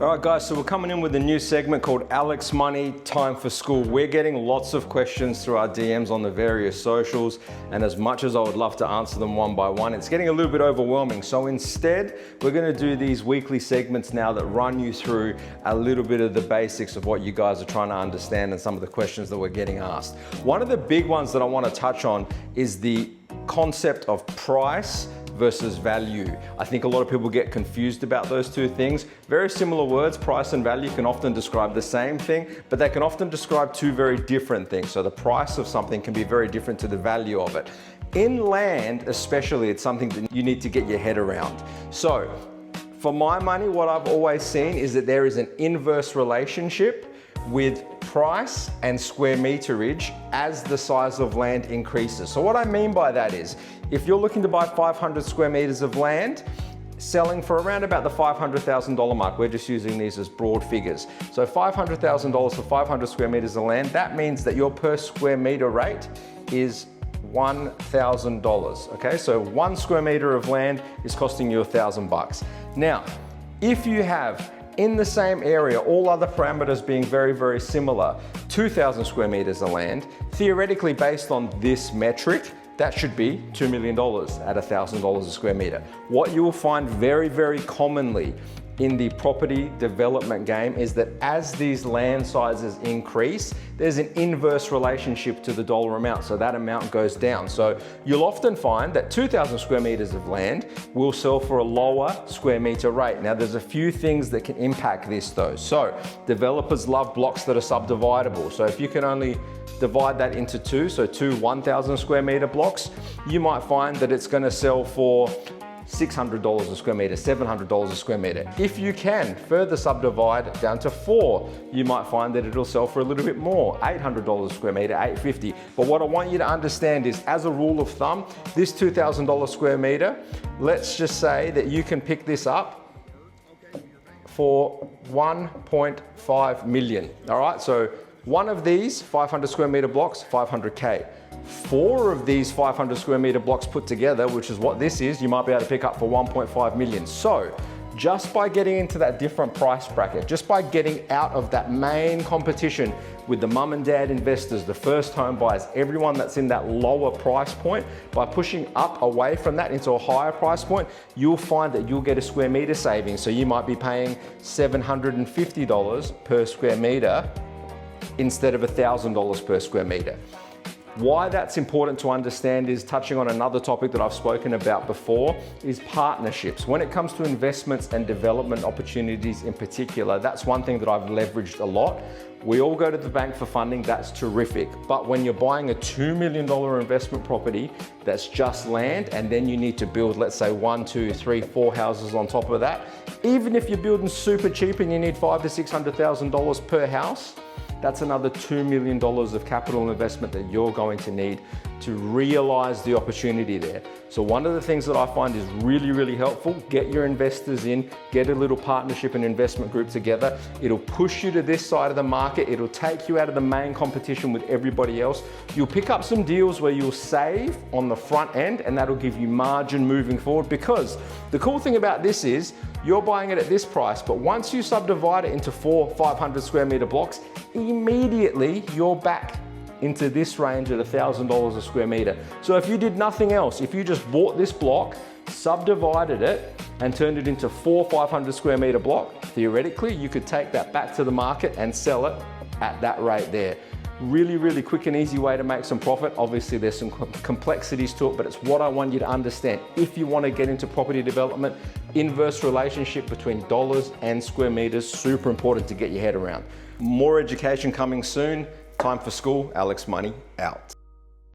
All right guys, so we're coming in with a new segment called Alex Money, Time for School. We're getting lots of questions through our DMs on the various socials, and as much as I would love to answer them one by one, it's getting a little bit overwhelming. So instead, we're gonna do these weekly segments now that run you through a little bit of the basics of what you guys are trying to understand and some of the questions that we're getting asked. One of the big ones that I wanna touch on is the concept of price versus value. I think a lot of people get confused about those two things. Very similar words, price and value, can often describe the same thing, but they can often describe two very different things. So the price of something can be very different to the value of it. In land especially, it's something that you need to get your head around. So for my money, what I've always seen is that there is an inverse relationship with price and square meterage as the size of land increases. So what I mean by that is, if you're looking to buy 500 square meters of land, selling for around about the $500,000 mark, we're just using these as broad figures. So $500,000 for 500 square meters of land, that means that your per square meter rate is $1,000, okay? So 1 square meter of land is costing you $1,000. Now, if you have in the same area, all other parameters being very, very similar, 2,000 square meters of land, theoretically based on this metric, that should be $2 million at $1,000 a square meter. What you will find very, very commonly in the property development game is that as these land sizes increase, there's an inverse relationship to the dollar amount, so that amount goes down. So you'll often find that 2,000 square meters of land will sell for a lower square meter rate. Now there's a few things that can impact this though. So developers love blocks that are subdividable. So if you can only divide that into two, so two 1,000 square meter blocks, you might find that it's gonna sell for $600 a square meter, $700 a square meter. If you can further subdivide down to 4, you might find that it'll sell for a little bit more, $800 a square meter, $850. But what I want you to understand is, as a rule of thumb, this $2,000 square meter, let's just say that you can pick this up for 1.5 million, all right? So one of these 500 square meter blocks, 500K. 4 of these 500 square meter blocks put together, which is what this is, you might be able to pick up for 1.5 million. So just by getting into that different price bracket, just by getting out of that main competition with the mum and dad investors, the first home buyers, everyone that's in that lower price point, by pushing up away from that into a higher price point, you'll find that you'll get a square meter saving. So you might be paying $750 per square meter instead of $1,000 per square meter. Why that's important to understand is, touching on another topic that I've spoken about before, is partnerships. When it comes to investments and development opportunities in particular, that's one thing that I've leveraged a lot. We all go to the bank for funding, that's terrific. But when you're buying a $2 million investment property that's just land, and then you need to build, let's say 1, 2, 3, 4 houses on top of that, even if you're building super cheap and you need $500,000 to $600,000 per house, that's another $2 million of capital investment that you're going to need to realize the opportunity there. So one of the things that I find is really, really helpful, get your investors in, get a little partnership and investment group together. It'll push you to this side of the market. It'll take you out of the main competition with everybody else. You'll pick up some deals where you'll save on the front end, and that'll give you margin moving forward, because the cool thing about this is you're buying it at this price, but once you subdivide it into 4 500 square meter blocks, immediately you're back into this range at $1,000 a square meter. So if you did nothing else, if you just bought this block, subdivided it, and turned it into 4 500 square meter block, theoretically, you could take that back to the market and sell it at that rate there. Really, really quick and easy way to make some profit. Obviously, there's some complexities to it, but it's what I want you to understand. If you want to get into property development, inverse relationship between dollars and square meters, super important to get your head around. More education coming soon. Time for school. Alex Money out.